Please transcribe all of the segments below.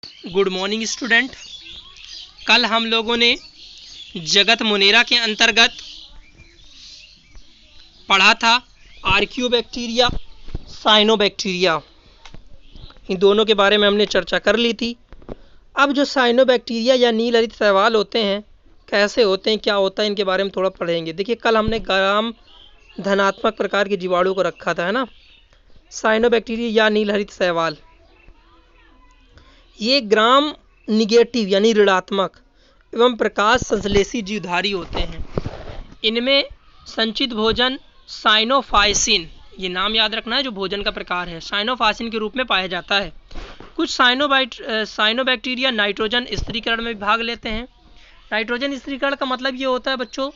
Good morning student. कल हम लोगों ने जगत मुनेरा के अंतर्गत पढ़ा था आर्कियोबैक्टीरिया, साइनोबैक्टीरिया। इन दोनों के बारे में हमने चर्चा कर ली थी। अब जो साइनोबैक्टीरिया या नील हरित शैवाल होते हैं, कैसे होते हैं, क्या होता है, इनके बारे में थोड़ा पढ़ेंगे। देखिए, कल हमने ग्राम धनात्मक प्रकार के जीवाणु को रखा था, है ना। साइनोबैक्टीरिया या नील हरित शैवाल ये ग्राम निगेटिव यानी ऋणात्मक एवं प्रकाश संश्लेषी जीवधारी होते हैं। इनमें संचित भोजन साइनोफाइसिन, ये नाम याद रखना है, जो भोजन का प्रकार है, साइनोफाइसिन के रूप में पाया जाता है। कुछ साइनोबैक्टीरिया नाइट्रोजन स्थिरीकरण में भाग लेते हैं। नाइट्रोजन स्थिरीकरण का मतलब ये होता है बच्चों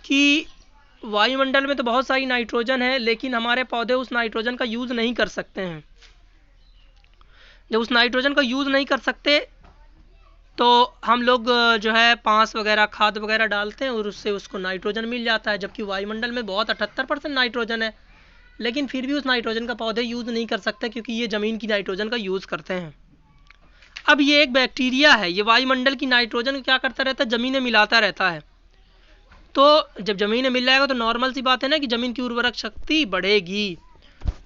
कि वायुमंडल में तो बहुत सारी नाइट्रोजन है, लेकिन हमारे पौधे उस नाइट्रोजन का यूज़ नहीं कर सकते हैं। जब उस नाइट्रोजन का यूज़ नहीं कर सकते तो हम लोग जो है पांस वगैरह, खाद वगैरह डालते हैं और उससे उसको नाइट्रोजन मिल जाता है। जबकि वायुमंडल में बहुत 78% नाइट्रोजन है, लेकिन फिर भी उस नाइट्रोजन का पौधे यूज़ नहीं कर सकते क्योंकि ये ज़मीन की नाइट्रोजन का यूज़ करते हैं। अब ये एक बैक्टीरिया है, ये वायुमंडल की नाइट्रोजन क्या करता रहता है, ज़मीन में मिलाता रहता है। तो जब ज़मीन में मिल जाएगा तो नॉर्मल सी बात है ना कि ज़मीन की उर्वरक शक्ति बढ़ेगी।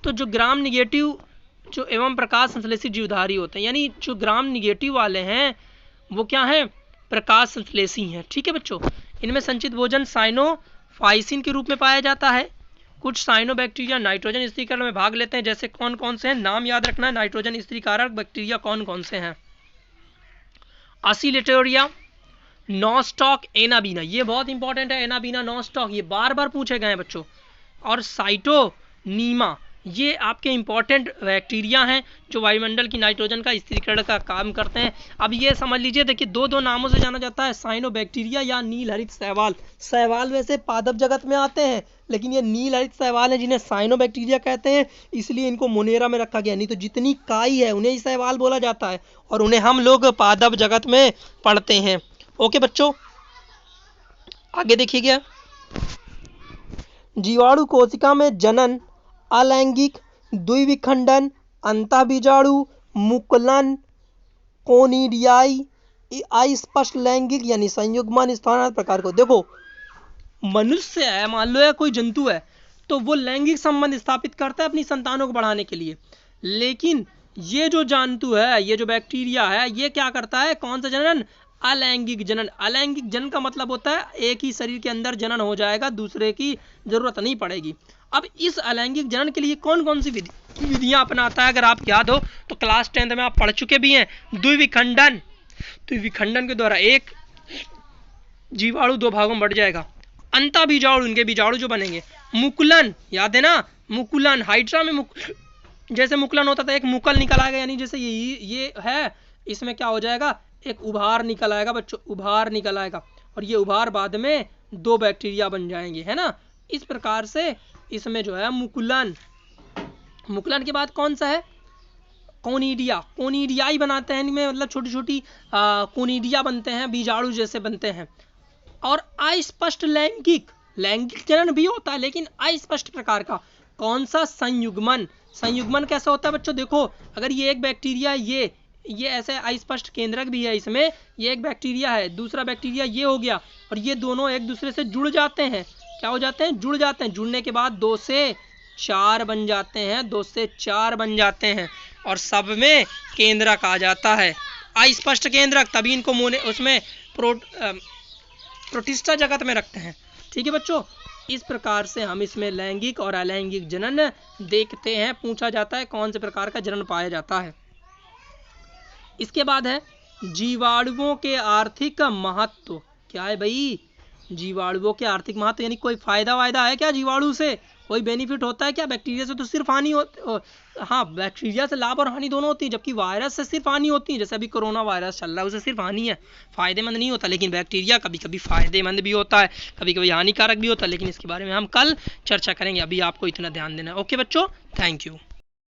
तो जो ग्राम निगेटिव जो एवं प्रकाश संश्लेषी जीवधारी होते हैं, यानी जो ग्राम निगेटिव वाले हैं वो क्या हैं, प्रकाश संश्लेषी हैं। ठीक है बच्चों, इनमें संचित भोजन साइनोफाइसिन के रूप में पाया जाता है। कुछ साइनोबैक्टीरिया नाइट्रोजन स्थिरीकरण में भाग लेते हैं। जैसे कौन कौन से हैं, नाम याद रखना है, नाइट्रोजन स्थिरीकारक बैक्टीरिया कौन कौन से हैं। एसिलेटोरिया, नॉस्टॉक, एनाबीना, ये बहुत इंपॉर्टेंट है, एनाबीना, नॉस्टॉक, ये बार बार पूछे गए हैं बच्चों। और साइटोनीमा, ये आपके इंपॉर्टेंट बैक्टीरिया हैं जो वायुमंडल की नाइट्रोजन का स्थिरीकरण का काम करते हैं। अब ये समझ लीजिए, देखिए दो नामों से जाना जाता है, साइनोबैक्टीरिया या नील हरित शैवाल। शैवाल वैसे पादप जगत में आते हैं, लेकिन ये नील हरित शैवाल हैं जिन्हें साइनोबैक्टीरिया कहते हैं, इसलिए इनको मुनेरा में रखा गया। नहीं तो जितनी काई है उन्हें ही शैवाल बोला जाता है और उन्हें हम लोग पादप जगत में पढ़ते हैं। ओके बच्चों, आगे देखिएगा। जीवाणु कोशिका में जनन, अलैंगिक, द्विविखंडन, अंतःबीजाणु, मुकुलन, कोनिडियाई, अस्पष्ट लैंगिक यानी संयुग्मन स्थानांतरण प्रकार को। देखो, मनुष्य है, मान लो या कोई जंतु है, तो वो लैंगिक संबंध स्थापित करता है अपनी संतानों को बढ़ाने के लिए। लेकिन ये जो जंतु है, ये जो बैक्टीरिया है, ये क्या करता है, कौन सा जनन, अलैंगिक जनन। अलैंगिक जनन का मतलब होता है एक ही शरीर के अंदर जनन हो जाएगा, दूसरे की जरूरत नहीं पड़ेगी। अब इस अलैंगिक जनन के लिए कौन कौन सी विधियां अपनाता है, अगर आप याद हो तो क्लास 10th में आप पढ़ चुके भी हैं। द्विविखंडन, द्विविखंडन के द्वारा एक जीवाणु दो भागों में बढ़ जाएगा। अंतःबीजाणु, इनके बीजाणु जो बनेंगे। मुकुलन, याद है ना, मुकुलन, हाइड्रा में जैसे मुकुलन होता था, एक मुकल निकल आएगा, यानी जैसे ये है, इसमें क्या हो जाएगा, एक उभार निकल आएगा बच्चों, उभार निकल आएगा, और ये उभार बाद में दो बैक्टीरिया बन जाएंगे, है ना। इस प्रकार से इसमें जो है मुकुलन। मुकुलन के बाद कौन सा है, कोनिडिया, कोनिडियाई बनाते हैं, इनमें मतलब छोटी छोटी कोनिडिया बनते हैं, बीजाणु जैसे बनते हैं। और अस्पष्ट लैंगिक, लैंगिक जनन भी होता है लेकिन अस्पष्ट प्रकार का। कौन सा, संयुग्मन। संयुग्मन कैसा होता है बच्चों, देखो अगर ये एक बैक्टीरिया, ये ऐसे अस्पष्ट केंद्रक भी है इसमें, ये एक बैक्टीरिया है, दूसरा बैक्टीरिया ये हो गया, और ये दोनों एक दूसरे से जुड़ जाते हैं। क्या हो जाते हैं, जुड़ जाते हैं। जुड़ने के बाद 2 से 4 बन जाते हैं, 2 से 4 बन जाते हैं, और सब में केंद्रक आ जाता है, अस्पष्ट केंद्रक। तभी इनको उसमें प्रोटिस्टा जगत में रखते हैं। ठीक है बच्चों, इस प्रकार से हम इसमें लैंगिक और अलैंगिक जनन देखते हैं। पूछा जाता है कौन से प्रकार का जनन पाया जाता है। इसके बाद है जीवाणुओं के आर्थिक महत्व। क्या है भाई, जीवाणुओं के आर्थिक महत्व, यानी कोई फायदा वायदा है क्या जीवाणु से, कोई बेनिफिट होता है क्या। बैक्टीरिया से तो सिर्फ हानि हाँ, बैक्टीरिया से लाभ और हानि दोनों होती है, जबकि वायरस से सिर्फ हानि होती है। जैसे अभी कोरोना वायरस चल रहा है, उसे सिर्फ हानि है, फायदेमंद नहीं होता। लेकिन बैक्टीरिया कभी कभी फायदेमंद भी होता है, कभी कभी हानिकारक भी होता है, लेकिन इसके बारे में हम कल चर्चा करेंगे। अभी आपको इतना ध्यान देना है। ओके बच्चों, थैंक यू।